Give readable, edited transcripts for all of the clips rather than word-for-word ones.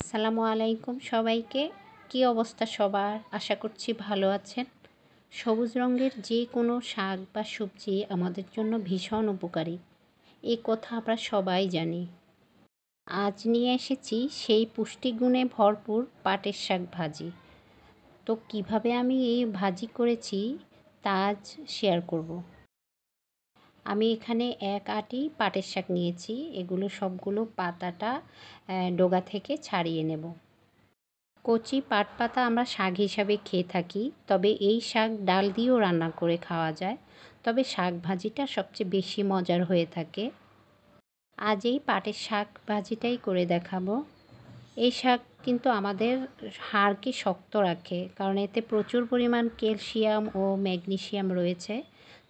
আসসালামু আলাইকুম সবাইকে। কি অবস্থা সবার? আশা করছি ভালো আছেন। সবুজ রঙের যে কোনো শাক বা সবজি আমাদের জন্য ভীষণ উপকারী, এই কথা আমরা সবাই জানি। আজ নিয়ে এসেছি সেই পুষ্টিগুণে ভরপুর পাটের শাক ভাজি। তো কিভাবে আমি এই ভাজি করেছি তা আজ শেয়ার করব। আমি এখানে এক আঁটি পাটের শাক নিয়েছি। এগুলো সবগুলো পাতাটা ডগা থেকে ছাড়িয়ে নেব। কচি পাট পাতা আমরা শাক হিসাবে খেয়ে থাকি, তবে এই শাক ডাল দিয়েও রান্না করে খাওয়া যায়। তবে শাক ভাজিটা সবচেয়ে বেশি মজার হয়ে থাকে। আজ এই পাটের শাক ভাজিটাই করে দেখাবো। এই শাক কিন্তু আমাদের হাড়কে শক্ত রাখে, কারণ এতে প্রচুর পরিমাণ ক্যালসিয়াম ও ম্যাগনেসিয়াম রয়েছে।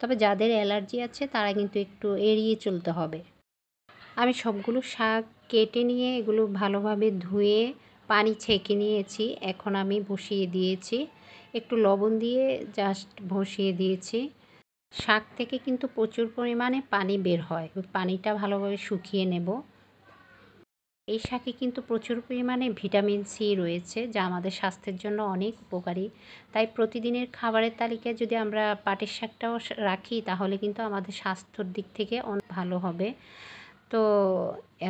তবে যাদের অ্যালার্জি আছে তারা কিন্তু একটু এড়িয়ে চলতে হবে। আমি সবগুলো শাক কেটে নিয়ে এগুলো ভালোভাবে ধুয়ে পানি ছেঁকে নিয়েছি। এখন আমি বসিয়ে দিয়েছি, একটু লবণ দিয়ে জাস্ট বসিয়ে দিয়েছি। শাক থেকে কিন্তু প্রচুর পরিমাণে পানি বের হয়, ওই পানিটা ভালোভাবে শুকিয়ে নেব। এই শাকে কিন্তু প্রচুর পরিমাণে ভিটামিন সি রয়েছে, যা আমাদের স্বাস্থ্যের জন্য অনেক উপকারী। তাই প্রতিদিনের খাবারের তালিকায় যদি আমরা পাটের শাকটাও রাখি, তাহলে কিন্তু আমাদের স্বাস্থ্যর দিক থেকে অনেক ভালো হবে। তো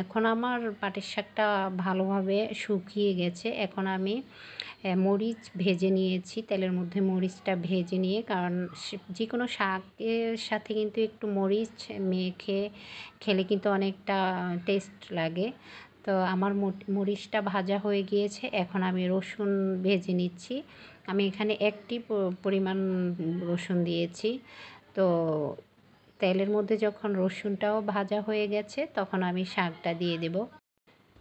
এখন আমার পাটের শাকটা ভালোভাবে শুকিয়ে গেছে। এখন আমি মরিচ ভেজে নিয়েছি, তেলের মধ্যে মরিচটা ভেজে নিয়ে, কারণ যে কোনো শাকের সাথে কিন্তু একটু মরিচ মেখে খেলে কিন্তু অনেকটা টেস্ট লাগে। তো আমার মরিচটা ভাজা হয়ে গিয়েছে। এখন আমি রসুন ভেজে নিচ্ছি। আমি এখানে একটি পরিমাণ রসুন দিয়েছি। তো তেলের মধ্যে যখন রসুনটাও ভাজা হয়ে গেছে, তখন আমি শাকটা দিয়ে দেব।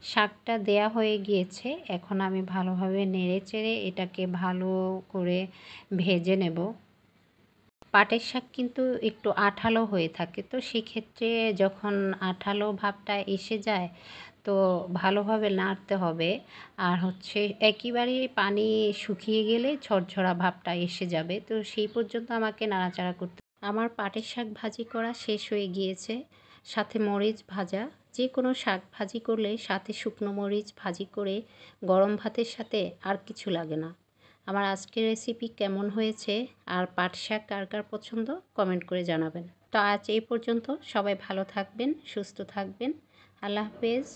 শাকটা দেয়া হয়ে গিয়েছে। এখন আমি ভালোভাবে নেড়ে চেড়ে এটাকে ভালো করে ভেজে নেব। পাটের শাক কিন্তু একটু আঠালো হয়ে থাকে, তো সেক্ষেত্রে যখন আঠালো ভাবটা এসে যায়, তো ভালোভাবে নাড়তে হবে। আর হচ্ছে একেবারেই পানি শুকিয়ে গেলে ঝরঝরা ভাবটা এসে যাবে, তো সেই পর্যন্ত আমাকে নাড়াচাড়া করতে। আমার পাটের শাক ভাজি করা শেষ হয়ে গিয়েছে, সাথে মরিচ ভাজা। যে কোনো শাক ভাজি করলে সাথে শুকনো মরিচ ভাজি করে গরম ভাতের সাথে আর কিছু লাগে না। আমার আজকের রেসিপি কেমন হয়েছে আর পাট শাক কার কার পছন্দ কমেন্ট করে জানাবেন। তো আজ এই পর্যন্ত। সবাই ভালো থাকবেন, সুস্থ থাকবেন। আল্লাহ হাফেজ।